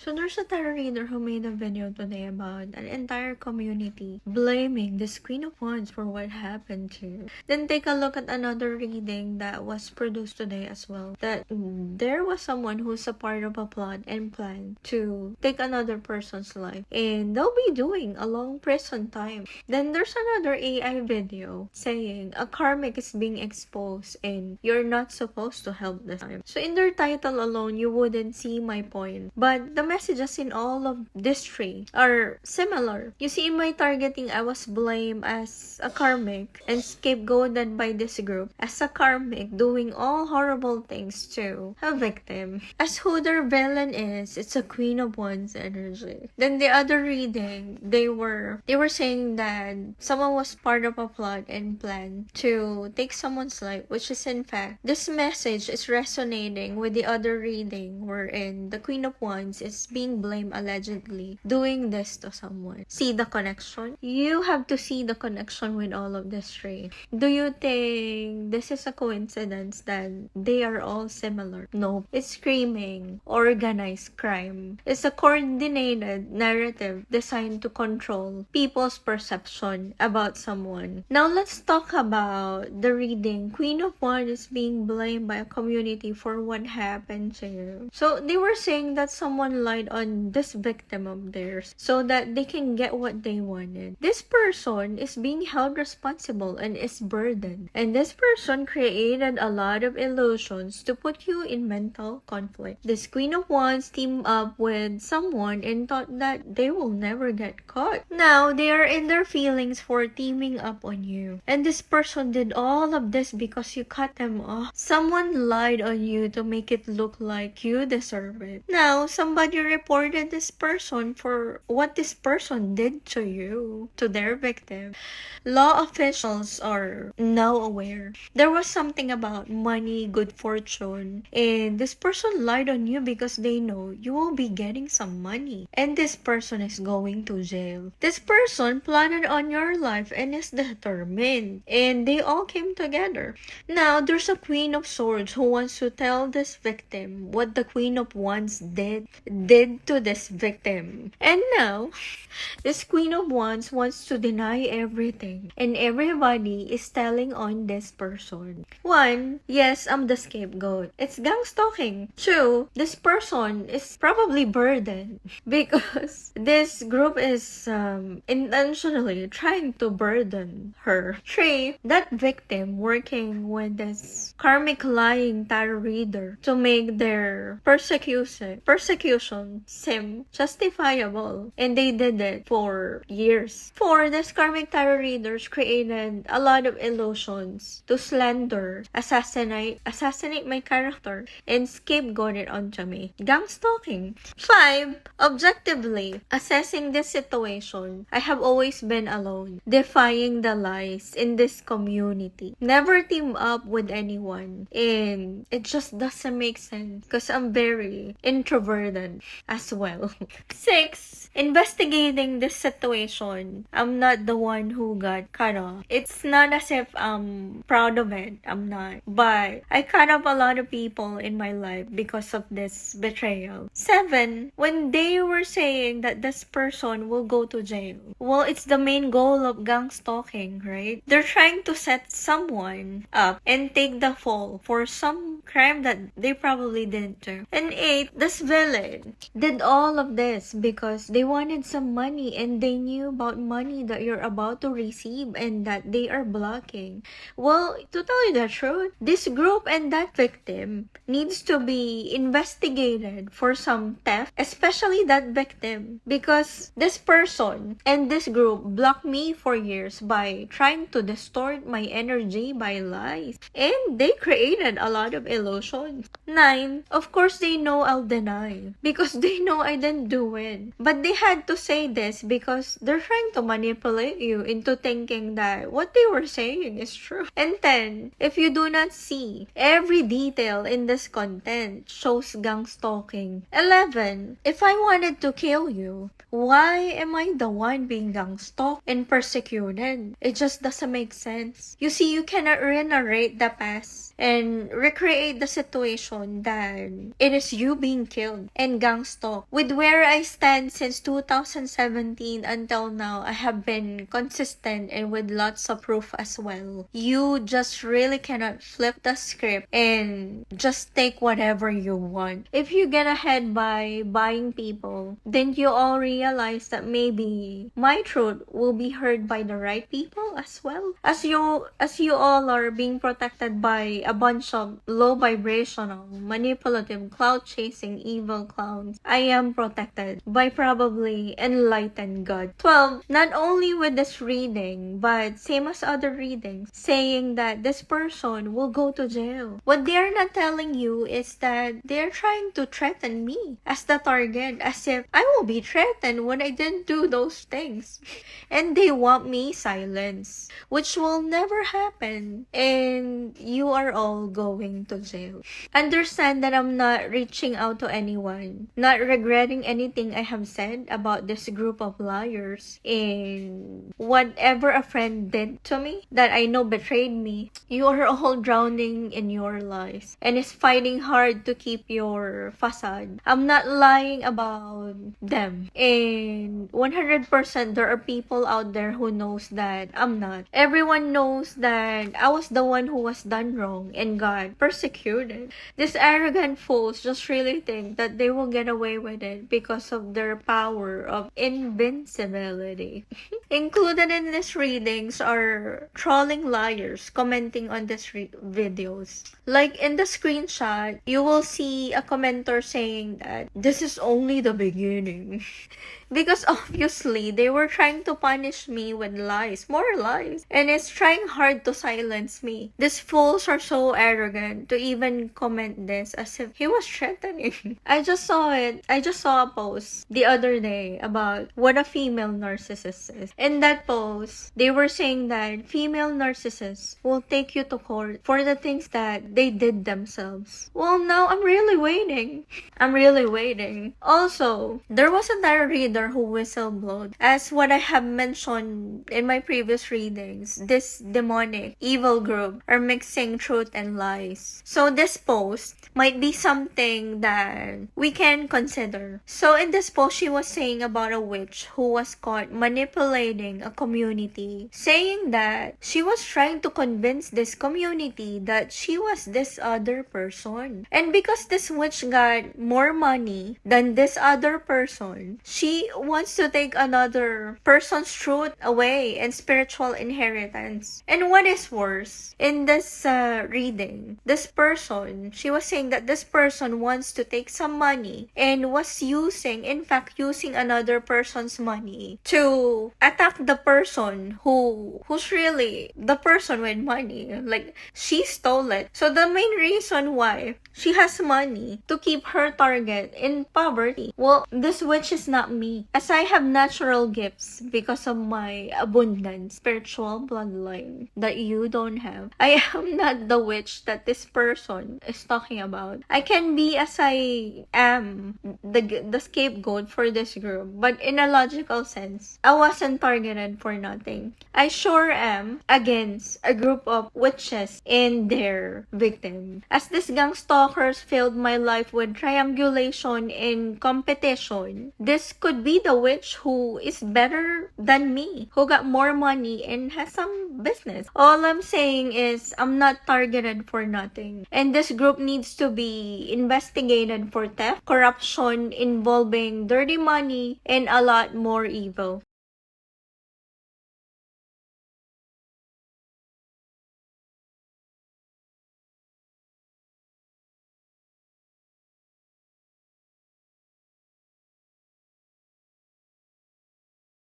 So there's a tarot reader who made a video today about an entire community blaming this Queen of Wands for what happened to you. Then take a look at another reading that was produced today as well. That there was someone who's a part of a plot and plan to take another person's life. And they'll be doing a long prison time. Then there's another AI video saying a karmic is being exposed and you're not supposed to help this time. So in their title alone, you wouldn't see my point. But the messages in all of these three are similar. You see, in my targeting, I was blamed as a karmic and scapegoated by this group as a karmic doing all horrible things to a victim. As who their villain is, it's a Queen of Wands energy. Then the other reading, they were saying that someone was part of a plot and plan to take someone's life, which is in fact, this message is resonating with the other reading wherein the Queen of Wands is being blamed allegedly doing this to someone. See the connection? You have to see the connection with all of this three. Do you think this is a coincidence that they are all similar? No. It's screaming organized crime. It's a coordinated narrative designed to control people's perception about someone. Now let's talk about the reading. Queen of Wands is being blamed by a community for what happened to you. So they were saying that someone lied on this victim of theirs so that they can get what they wanted. This person is being held responsible and is burdened. And this person created a lot of illusions to put you in mental conflict. This Queen of Wands teamed up with someone and thought that they will never get caught. Now, they are in their feelings for teaming up on you. And this person did all of this because you cut them off. Someone lied on you to make it look like you deserve it. Now, somebody reported this person for what this person did to you, to their victim. Law officials are now aware. There was something about money, good fortune, and this person lied on you because they know you will be getting some money. And this person is going to jail. This person plotted on your life and is determined. And they all came together. Now, there's a Queen of Swords who wants to tell this victim what the Queen of Wands did to this victim. And now, this Queen of Wands wants to deny everything. And everybody is telling on this person. 1, yes, I'm the scapegoat. It's gang stalking. 2, this person is probably burdened because this group is intentionally trying to burden her. 3, that victim working with this karmic lying tarot reader to make their persecution seem justifiable. And they did it for years. 4, this karmic tarot readers created a lot of illusions to slander, assassinate my character, and scapegoat it onto me. Gang stalking. 5, objectively assessing this situation, I have always been alone, defying the lies in this community. Never team up with anyone, and it just doesn't make sense because I'm very introverted as well. 6, investigating this situation. I'm not the one who got cut off. It's not as if I'm proud of it. I'm not. But I cut off a lot of people in my life because of this betrayal. 7, when they were saying that this person will go to jail. Well, it's the main goal of gang stalking, right? They're trying to set someone up and take the fall for some crime that they probably didn't do. And 8, this villain did all of this because they wanted some money and they knew about money that you're about to receive and that they are blocking. Well, to tell you the truth, this group and that victim needs to be investigated for some theft, especially that victim, because this person and this group blocked me for years by trying to distort my energy by lies. And they created a lot of illusions. 9, of course they know I'll deny because they know I didn't do it. But they had to say this because they're trying to manipulate you into thinking that what they were saying is true. And 10, if you do not see every detail in this content shows gang stalking. 11, if I wanted to kill you, why am I the one being gang stalked and persecuted? It just doesn't make sense. You see, you cannot reiterate the past and recreate the situation that it is you being killed and gang stalked. With where I stand since 2017 until now, I have been consistent and with lots of proof as well. You just really cannot flip the script and just take whatever you want. If you get ahead by buying people, then you all realize that maybe my truth will be heard by the right people as well. As you all are being protected by a bunch of low vibrational, manipulative, cloud chasing evil clowns, I am protected by probably enlightened God. 12. Not only with this reading, but same as other readings, saying that this person will go to jail. What they are not telling you is that they're trying to threaten me as the target, as if I will be threatened when I didn't do those things. And they want me silenced, which will never happen. And you are all going to jail. Understand that I'm not reaching out to anyone, not regretting anything I have said about this group of liars. And whatever a friend did to me that I know betrayed me, you are all drowning in your lies and is fighting hard to keep your facade. I'm not lying about them. And 100% there are people out there who knows that I'm not. Everyone knows that I was the one who was done wrong and got persecuted. These arrogant fools just really think that they will get away with it because of their power of invincibility. Included in these readings are trolling liars commenting on these videos. Like in the screenshot, you will see a commenter saying that this is only the beginning. Because obviously, they were trying to punish me with lies, more lies, and it's trying hard to silence me. These fools are so arrogant to even comment this as if he was threatening. I just saw it. I just saw a post the other day about what a female narcissist is. In that post, they were saying that female narcissists will take you to court for the things that they did themselves. Well, now I'm really waiting. I'm really waiting. Also, there was a tarot reader who whistleblowed. As what I have mentioned in my previous readings, this demonic evil group are mixing truth and lies. So this post might be something that we can consider. So in this post, she was saying about a witch who was caught manipulating a community, saying that she was trying to convince this community that she was this other person. And because this witch got more money than this other person, she wants to take another person's truth away and spiritual inheritance. And what is worse, in this reading, this person, she was saying that this person wants to take some money and was using another person's money to attack the person who's really the person with money. Like, she stole it. So the main reason why she has money to keep her target in poverty. Well, this witch is not me. As I have natural gifts because of my abundant spiritual bloodline that you don't have, I am not the witch that this person is talking about. I can be as I am the scapegoat for this group, but in a logical sense, I wasn't targeted for nothing. I sure am against a group of witches and their victim. As these gang stalkers filled my life with triangulation and competition, this could be the witch who is better than me, who got more money and has some business. All I'm saying is I'm not targeted for nothing. And this group needs to be investigated for theft, corruption involving dirty money, and a lot more evil.